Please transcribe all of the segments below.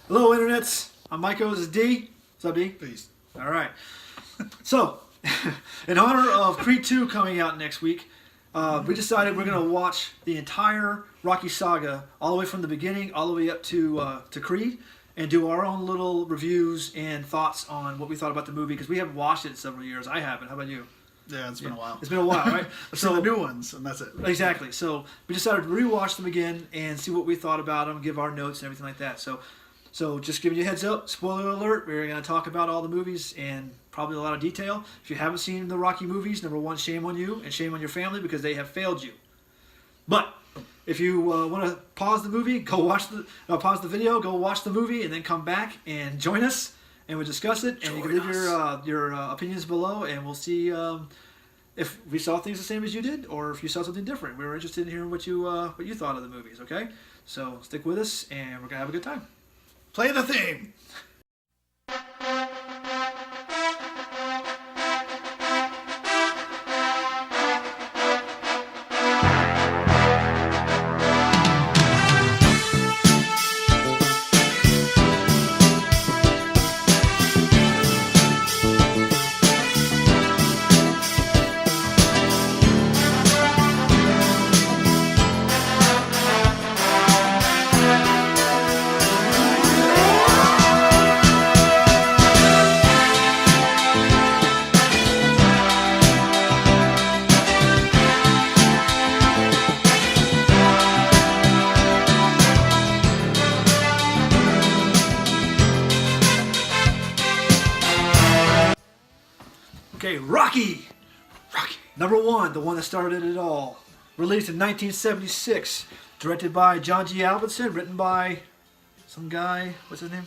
Hello, internets. I'm Michael. This is D. What's up, D? Peace. All right. So, in honor of Creed 2 coming out next week, we decided we're going to watch the entire Rocky saga, all the way from the beginning, all the way up to Creed, and do our own little reviews and thoughts on what we thought about the movie, because we haven't watched it in several years. I haven't. How about you? Yeah, it's been a while. It's been a while, right? I've seen the new ones, and that's it. Exactly. So we decided to rewatch them again and see what we thought about them, give our notes and everything like that. So just giving you a heads up, spoiler alert, we're going to talk about all the movies and probably a lot of detail. If you haven't seen the Rocky movies, number one, shame on you and shame on your family because they have failed you. But if you want to pause the movie, pause the video, go watch the movie, and then come back and join us, and we'll discuss it. And you can leave your opinions below, and we'll see if we saw things the same as you did, or if you saw something different. We were interested in hearing what you thought of the movies. Okay, so stick with us, and we're gonna have a good time. Play the theme. Okay, Rocky! Rocky. Number one, the one that started it all. Released in 1976. Directed by John G. Avildsen. Written by some guy. What's his name?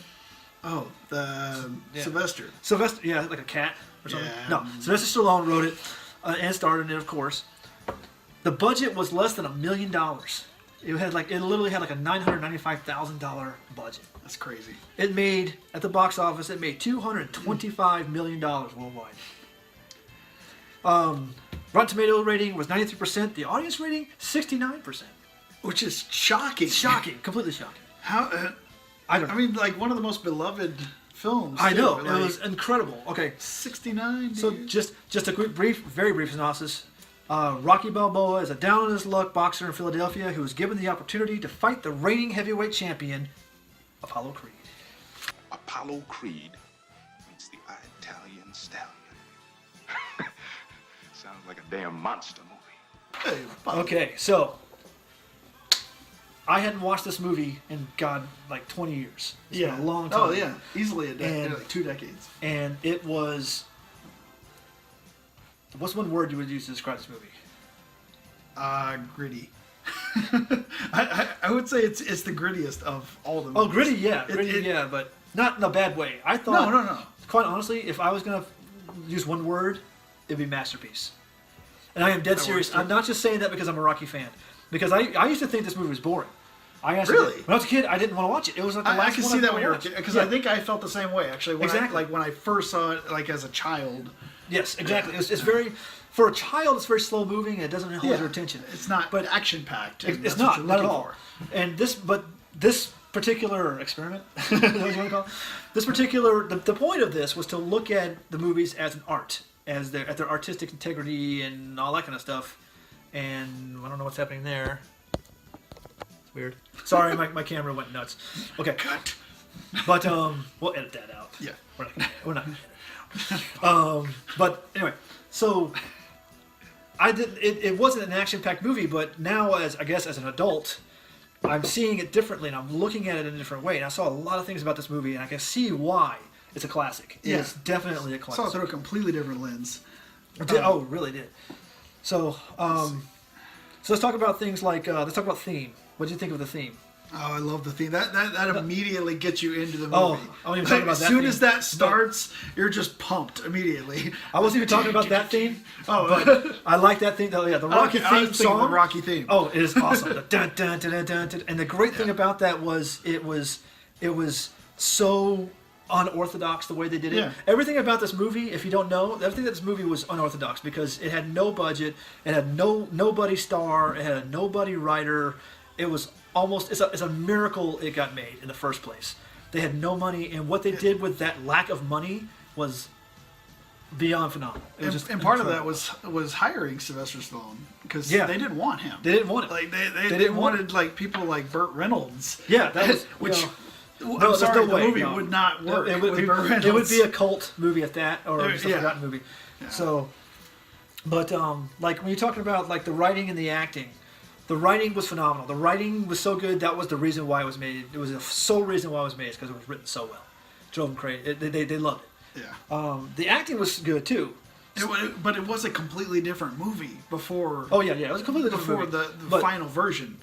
Oh, the Yeah. Sylvester. Sylvester. Yeah, like a cat or something. Yeah. No, Sylvester Stallone wrote it and starred in it, of course. The budget was less than $1 million. It literally had like a $995,000 budget. That's crazy. It made, at the box office, it made $225 million worldwide. Rotten Tomato rating was 93%. The audience rating, 69%. Which is shocking. Shocking. Completely shocking. How? I don't know. I mean, like one of the most beloved films. I too, know. like, It was incredible. Okay. 69. So dude. just a quick, very brief synopsis. Rocky Balboa is a down-on-his-luck boxer in Philadelphia who is given the opportunity to fight the reigning heavyweight champion, Apollo Creed. Apollo Creed meets the Italian Stallion. Sounds like a damn monster movie. Hey, Bob. Okay, so I hadn't watched this movie in, God, like 20 years. It's been a long time. Oh yeah, easily And- like 2 decades. And it was... What's one word you would use to describe this movie? Gritty. I would say it's the grittiest of all the movies. Oh, gritty, yeah. Gritty, it- yeah, but not in a bad way. I thought... No. Quite honestly, if I was going to use one word, it'd be masterpiece. And I am dead That serious. works, too. I'm not just saying that because I'm a Rocky fan. Because I used to think this movie was boring. I actually Really? When I was a kid, I didn't want to watch it. It was like the I last can one see that wanted when you're a to kid, watch. because Yeah. I think I felt the same way actually. Exactly. When I first saw it, like as a child. Yes, exactly. It's very... For a child, it's very slow moving and it doesn't hold your attention. It's not But action packed. it's not at all. And this particular experiment, is that what you want to call it? This particular, the point of this was to look at the movies as an art, at their artistic integrity and all that kind of stuff. And I don't know what's happening there. It's weird. Sorry, my camera went nuts. Okay, Cut. but we'll edit that out. Yeah. We're not. But anyway, so I did. It wasn't an action-packed movie, but now, as an adult, I'm seeing it differently, and I'm looking at it in a different way. And I saw a lot of things about this movie, and I can see why it's a classic. Yeah. It's definitely a Saw it classic. through a completely different lens. It did- oh, it really did. So, so let's talk about things like let's talk about theme. What did you think of the theme? Oh, I love the theme. That immediately gets you into the movie. Oh, I wasn't even talking about as that soon theme, as that but- starts, you're just pumped immediately. I wasn't even talking about that theme. Oh, But I like that theme. Yeah, the Rocky okay, I theme was thinking song. the Rocky theme. Oh, it is awesome. The dun, dun, dun, dun, dun, dun. And the great thing about that was it was so unorthodox the way they did it. Yeah. Everything about this movie, if you don't know, everything that this movie was unorthodox because it had no budget, it had nobody star, it had a nobody writer. It was almost it's a miracle it got made in the first place. They had no money, and what they did with that lack of money was beyond phenomenal. It was just And part of that incredible. was hiring Sylvester Stallone because Yeah. they didn't want him. They didn't want it. Like they didn't want wanted like people like Burt Reynolds. Yeah, that was which. No, I'm there's sorry, no the way, movie no. would not work. It would, with Burt Reynolds. it would be a cult movie at that, or just a Yeah. forgotten movie. Yeah. So, but like when you're talking about like the writing and the acting, the writing was phenomenal. The writing was so good. That was the reason why it was made. It was the sole reason why it was made. Is because it was written so well. Drove them crazy. They loved it. Yeah. The acting was good too. But it was a completely different movie before. Oh yeah, it was a completely different before movie. the But, final version.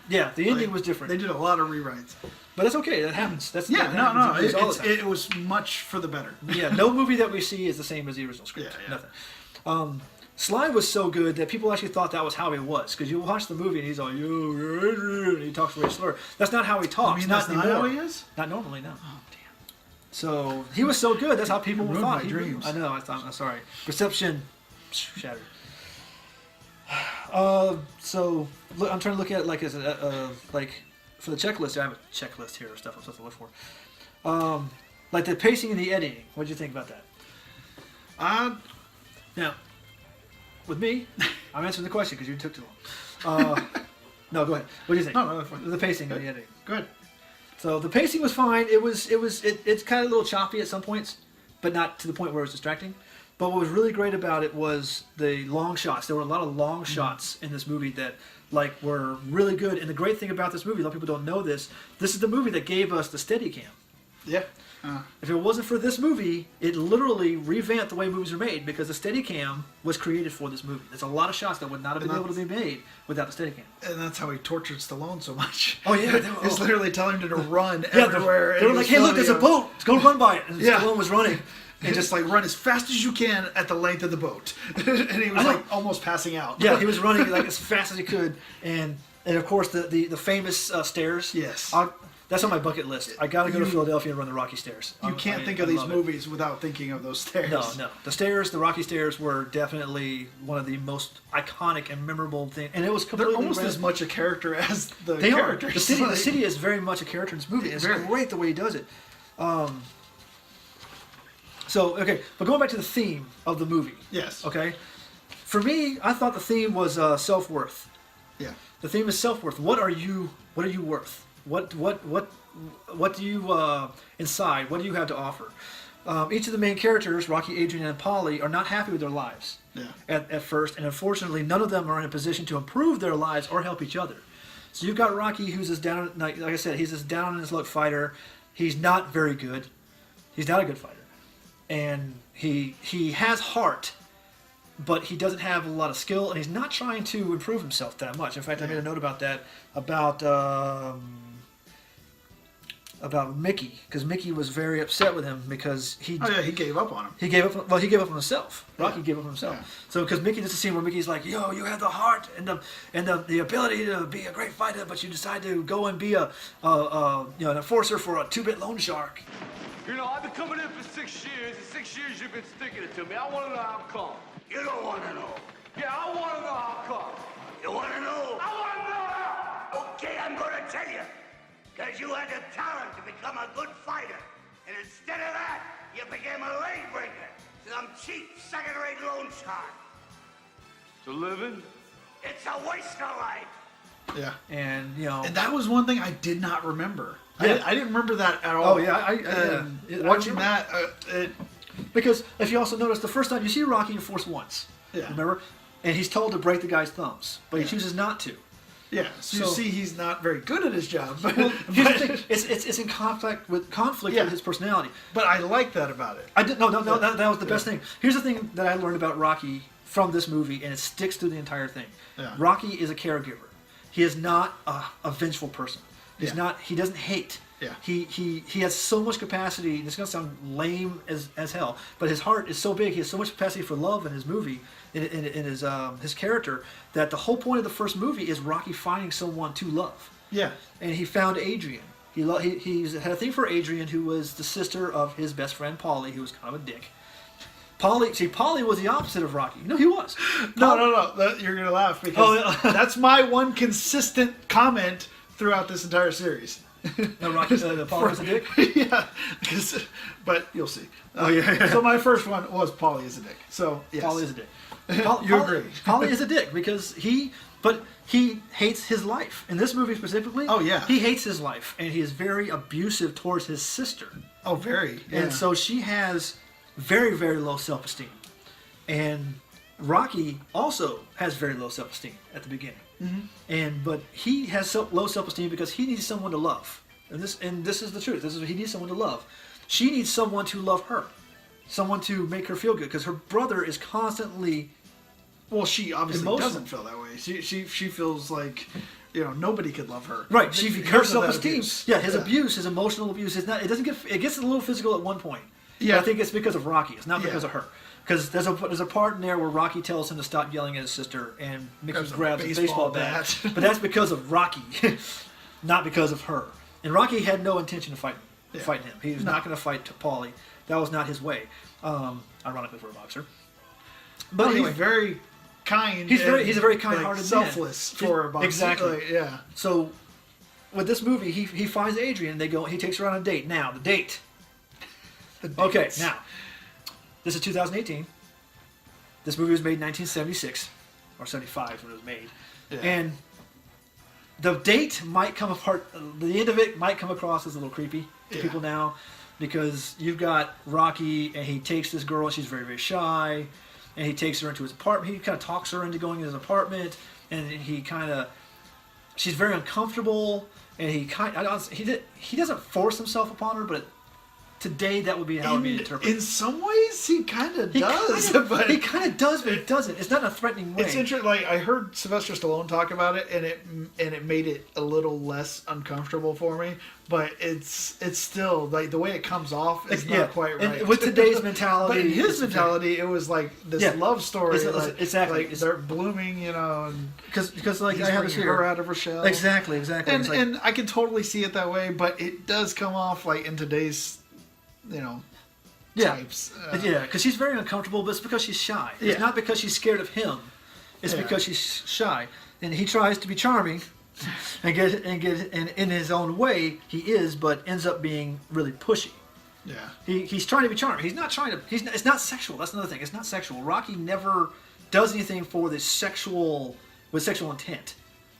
Yeah, the ending Like, was different. They did a lot of rewrites. But that's okay. That happens. That Yeah, happens. All the time. it was much for the better. Yeah, no movie that we see is the same as the original script. Yeah, yeah. Nothing. Sly was so good that people actually thought that was how he was. Because you watch the movie and he's like, yo, and he talks very slur. That's not how he talks. I mean, not that's not anymore. how he is? Not normally, no. Oh, damn. So he was so good. That's how people ruined thought. my dreams. I know. I'm sorry. Perception shattered. So look, I'm trying to look at it like as a like for the checklist. I have a checklist here of stuff I'm supposed to look for. Like the pacing and the editing. What did you think about that? Now, with me, I'm answering the question because you took too long. No, go ahead. What do you think? No, that's fine. The pacing and the editing. Good. So the pacing was fine. It's kind of a little choppy at some points, but not to the point where it was distracting. But what was really great about it was the long shots. There were a lot of long shots in this movie that like were really good. And the great thing about this movie, a lot of people don't know this. This is the movie that gave us the Steadicam. Yeah. If it wasn't for this movie, it literally revamped the way movies are made because the Steadicam was created for this movie. There's a lot of shots that would not have been able to be made without the Steadicam. And that's how he tortured Stallone so much. Oh, yeah. He's literally telling him to run Yeah, everywhere. they were and like, he's hey, look, telling there's a him- boat. Let's go run by it. And Yeah. Stallone was running. And just like run as fast as you can at the length of the boat. And he was I know. like almost passing out. Yeah, he was running like as fast as he could, and of course the famous stairs. Yes. That's on my bucket list. I got to go to Philadelphia and run the Rocky Stairs. You can't think of these movies without thinking of those stairs. No. The stairs, the Rocky Stairs, were definitely one of the most iconic and memorable things, and it was They're completely almost as much a character as the They are. characters. The Like- city is very much a character in this movie. It's Very. great the way he does it. So okay, but going back to the theme of the movie. Yes. Okay. For me, I thought the theme was self-worth. Yeah. The theme is self-worth. What are you worth? What do you inside? What do you have to offer? Each of the main characters, Rocky, Adrian, and Polly, are not happy with their lives Yeah. at first, and unfortunately, none of them are in a position to improve their lives or help each other. So you've got Rocky, who's this down, like I said, he's this down on his luck fighter. He's not very good. He's not a good fighter, and he has heart, but he doesn't have a lot of skill, and he's not trying to improve himself that much. In fact, I made a note about that about Mickey, because Mickey was very upset with him because he Oh yeah, he gave up on him. he gave up. Well, he gave up on himself. Rocky Yeah. gave up on himself. Yeah. So, because Mickey, there's a scene where Mickey's like, "Yo, you have the heart and the ability to be a great fighter, but you decide to go and be an enforcer for a two-bit loan shark." You know, I've been coming in for 6 years, and 6 years you've been sticking it to me. I want to know how come. You don't want to know. Yeah, I want to know how come. You want to know? I want to know how. Okay, I'm going to tell you. Because you had the talent to become a good fighter. And instead of that, you became a leg breaker. Some cheap second-rate loan shark. To living? It's a waste of life. Yeah. And And that was one thing I did not remember. Yeah. I didn't remember that at all. Oh, yeah, I watching remember. that, because if you also notice, the first time you see Rocky in Force Once, Yeah. remember, and he's told to break the guy's thumbs, but he Yeah. chooses not to. yeah. So you So- see, he's not very good at his job. But, Well, here's the thing: it's in conflict with Yeah. his personality. but I like that about it. I did no. That was the best thing. Here's the thing that I learned about Rocky from this movie, and it sticks through the entire thing. Yeah. Rocky is a caregiver. He is not a vengeful person. He's Yeah. not. He doesn't hate. Yeah. He has so much capacity. This is gonna sound lame as hell, but his heart is so big. He has so much capacity for love in his movie, in his character, that the whole point of the first movie is Rocky finding someone to love. Yeah. And he found Adrian. He's had a thing for Adrian, who was the sister of his best friend Paulie, who was kind of a dick. Paulie was the opposite of Rocky. No, he was. No. You're gonna laugh because Oh, yeah. that's my one consistent comment throughout this entire series. No, Rocky, Apollo is a dick. Yeah, but you'll see. Oh yeah. So my first one was Paulie is a dick. So yes. Paulie is a dick. You agree. Paulie is a dick because he hates his life. In this movie specifically, Oh, yeah. he hates his life, and he is very abusive towards his sister. Oh, very. Yeah. And so she has very, very low self-esteem. And Rocky also has very low self-esteem at the beginning. But he has low self-esteem because he needs someone to love. And this is the truth. This is what he needs, someone to love. She needs someone to love her. Someone to make her feel good, because her brother is constantly. Well, she obviously Emotional. doesn't feel that way. She feels like, nobody could love her. Right, her Because of that self-esteem. abuse. Yeah, his abuse, his emotional abuse is not. It doesn't get. It gets a little physical at one point. Yeah. But I think it's because of Rocky. It's not because Yeah. of her. Because there's a part in there where Rocky tells him to stop yelling at his sister, and Mickey Grabs a grabs a baseball baseball bat. bat. But that's because of Rocky, not because of her. And Rocky had no intention of fighting him. He was not going to fight Paulie. That was not his way. Ironically for a boxer. But But anyway, he's very kind. He's and, a very kind-hearted man. selfless for a boxer. Exactly. Like, yeah. So, with this movie, he finds Adrian. He takes her on a date. Now, the date. Okay, now, this is 2018. This movie was made in 1976, or 75 when it was made. Yeah. And the date might come apart, the end of it might come across as a little creepy to people now, because you've got Rocky, and he takes this girl, and she's very, very shy, and he takes her into his apartment. He kind of talks her into going to his apartment, and she's very uncomfortable, and he doesn't force himself upon her, but today that would be how it would be interpreted. In some ways, he kind of He does. but he kind of does, but he doesn't. It's not in a threatening way. It's interesting. Like I heard Sylvester Stallone talk about it, and it made it a little less uncomfortable for me. But it's still like the way it comes off is not quite right. And with today's mentality, but in his it's mentality, it was like this Yeah. love story. It's- exactly. Like they're blooming, and because like he's I have this bringing her here. out of her shell. Exactly. It's like, And I can totally see it that way, but it does come off like in today's, types. because she's very uncomfortable, but it's because she's shy. It's Yeah. not because she's scared of him. It's Yeah. because she's shy, and he tries to be charming, and in his own way he is, but ends up being really pushy. Yeah. He's trying to be charming. He's not trying to. It's not sexual. That's another thing. It's not sexual. Rocky never does anything with sexual intent.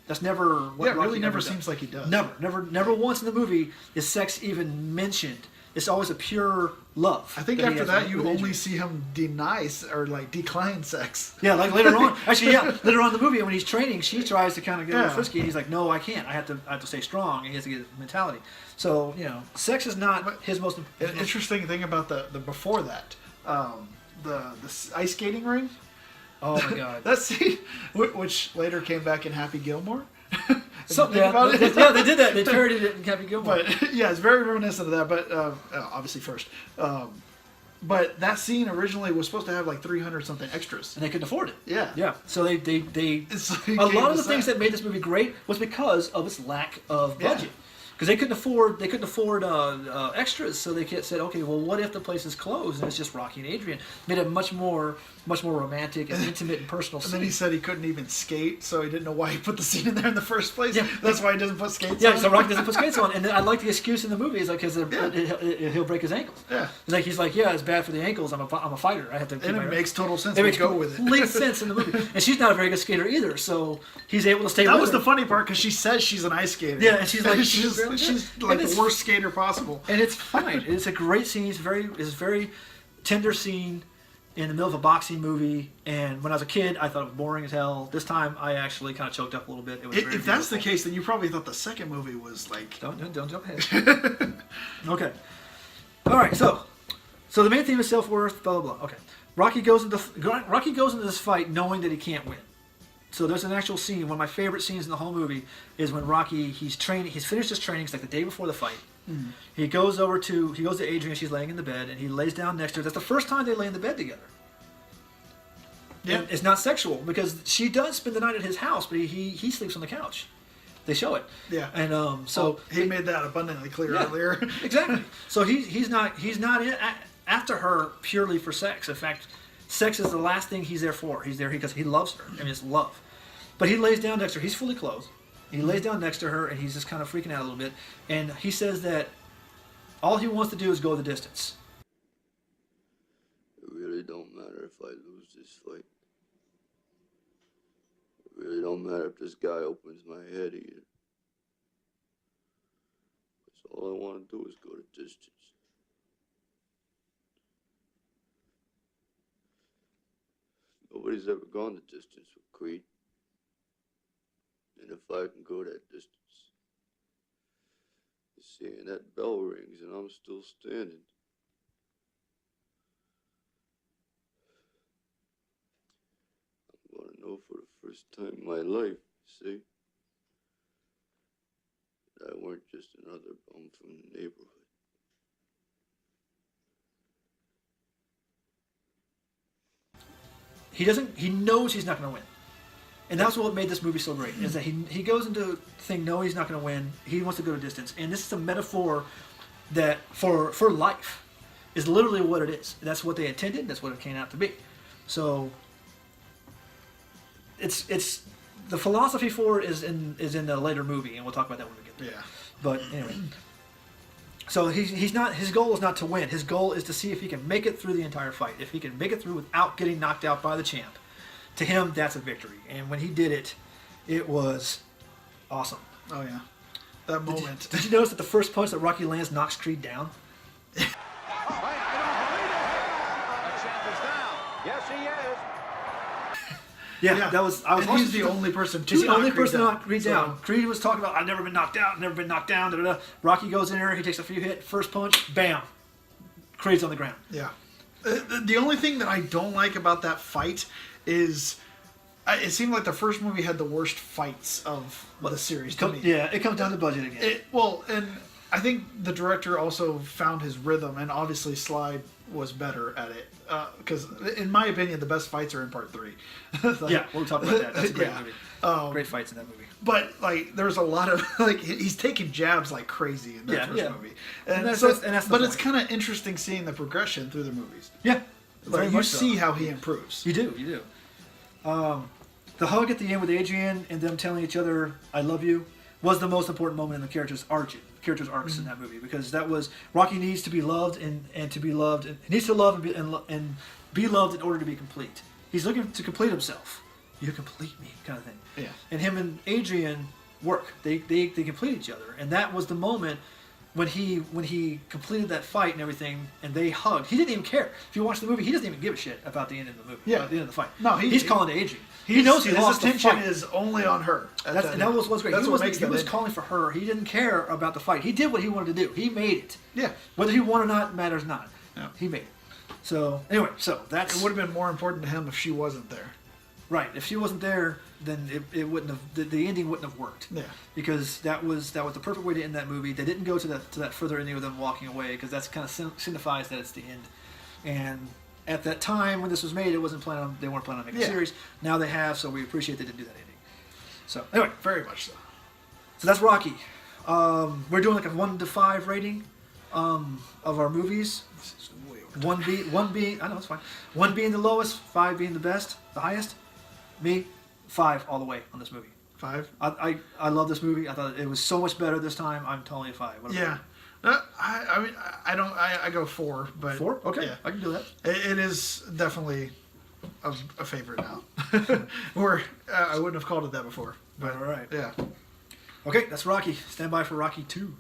That's never what Yeah, it Rocky really never does. seems like he does. Never once in the movie is sex even mentioned. It's always a pure love. I think that he after has that, you with only Adrian. see him decline sex. Yeah, like later on. Actually, yeah, later on in the movie when he's training, she tries to kind of get a little Yeah. frisky, and he's like, "No, I can't. I have to stay strong." And he has to get his mentality. So sex is not his most. An interesting thing about the before that, the ice skating ring. Oh my god. That scene, which later came back in Happy Gilmore. Something think about it. yeah, they did that. They parodied it in Happy Gilmore. But yeah, it's very reminiscent of that. But obviously first, but that scene originally was supposed to have like 300 something extras. And they couldn't afford it. Yeah. Yeah. So they It's like a lot of the game things set. that made this movie great was because of its lack of Yeah. budget. Because they couldn't afford extras, so they said, okay, well, what if the place is closed and it's just Rocky and Adrian? Made it much more romantic and intimate and personal. And then he said he couldn't even skate, so he didn't know why he put the scene in there in the first place. Yeah. That's why he doesn't put skates Yeah, on. so Rocky doesn't put skates on, and I like the excuse in the movie. It's like because he'll break his ankles. Yeah. He's like, yeah, it's bad for the ankles. I'm a fighter. I have to. Keep And my it makes total sense. It We makes go with it. complete sense in the movie, and she's not a very good skater either. So he's able to stay. That with was her. the funny part because she says she's an ice skater. Yeah, and she's like- she's barely like good. And the worst skater possible. And it's fine. It's a great scene. It's a very tender scene in the middle of a boxing movie. And when I was a kid, I thought it was boring as hell. This time, I actually kind of choked up a little bit. It was very If that's the beautiful. case, then you probably thought the second movie was like. Don't jump ahead. Okay. All right. So the main theme is self-worth. Blah blah blah. Okay. Rocky goes into this fight knowing that he can't win. So there's an actual scene. One of my favorite scenes in the whole movie is when Rocky he's finished his training. It's like the day before the fight. Mm-hmm. He goes to Adrian. She's laying in the bed, and he lays down next to her. That's the first time they lay in the bed together. Yeah. And it's not sexual because she does spend the night at his house, but he sleeps on the couch. They show it. Yeah. And So he made that abundantly clear Yeah. earlier. Exactly. So he's not after her purely for sex. In fact, sex is the last thing he's there for. He's there because he loves her. I mean, it's love. But he lays down next to her. He's fully clothed. He lays down next to her, and he's just kind of freaking out a little bit. And he says that all he wants to do is go the distance. It really don't matter if I lose this fight. It really don't matter if this guy opens my head either. That's all I want to do is go the distance. Nobody's ever gone the distance with Creed. And if I can go that distance, seeing that bell rings and I'm still standing. I'm gonna know for the first time in my life, see, that I weren't just another bum from the neighborhood. He knows he's not going to win. And that's what made this movie so great, is that he goes into the thing knowing he's not going to win. He wants to go to distance. And this is a metaphor that for life is literally what it is. That's what they intended. That's what it came out to be. So it's the philosophy for it is in the later movie, and we'll talk about that when we get there. Yeah. But anyway, so he's not. His goal is not to win. His goal is to see if he can make it through the entire fight. If he can make it through without getting knocked out by the champ, to him that's a victory. And when he did it, it was awesome. Oh yeah, that moment. Did you notice that the first punch that Rocky lands knocks Creed down? Yes, he is. Yeah, that was. I was. And he's the only person to He's the knock only Creed person to down. knock Creed So- down. Creed was talking about, I've never been knocked out, never been knocked down. Da, da, da. Rocky goes in there, he takes a few hits, first punch, bam, Creed's on the ground. Yeah. The only thing that I don't like about that fight is it seemed like the first movie had the worst fights of the series to me. Yeah, it comes down to budget again. And I think the director also found his rhythm, and obviously Slide was better at it. Because, in my opinion, the best fights are in part 3. Like, Yeah, we'll talk about that. That's a great Yeah. movie. Great fights in that movie. But like, there's a lot of like he's taking jabs like crazy in that first movie, And that's the but it's point. kind of interesting seeing the progression through the movies. Yeah, very Like, you much so. see how he improves. You do. The hug at the end with Adrian and them telling each other "I love you" was the most important moment in the character's arcs in that movie, because that was Rocky needs to be loved and to be loved, and he needs to love and be loved in order to be complete. He's looking to complete himself. You complete me, kind of thing. Yeah. And him and Adrian work. They complete each other, and that was the moment when he completed that fight and everything, and they hugged. He didn't even care. If you watch the movie, he doesn't even give a shit about the end of the movie. Yeah. About the end of the fight. No, he's calling to Adrian. He knows he his lost the attention fight. is only on her. And that was what's great. That's He what wasn't- makes he that was end. calling for her. He didn't care about the fight. He did what he wanted to do. He made it. Yeah. Whether he won or not matters not. Yeah. He made it. So anyway, that's It would have been more important to him if she wasn't there. right. If she wasn't there, then it wouldn't have the ending wouldn't have worked. Yeah. Because that was the perfect way to end that movie. They didn't go to that further ending with them walking away, because that's kind of signifies that it's the end. And at that time when this was made, they weren't planning on making a Yeah. series. Now they have, so we appreciate they didn't do that ending. So anyway, Very much so. so that's Rocky. We're doing like a 1 to 5 rating of our movies. This is way over. One being I know it's fine. 1 being the lowest, 5 being the best, the highest. Me, 5 all the way on this movie. 5. I love this movie. I thought it was so much better this time. I'm totally a 5. What about Yeah. I mean, I don't. I go 4, but you? 4? Okay, Yeah. I can do that. It is definitely a favorite now. Or I wouldn't have called it that before. But All right. yeah. Okay, that's Rocky. Stand by for Rocky 2.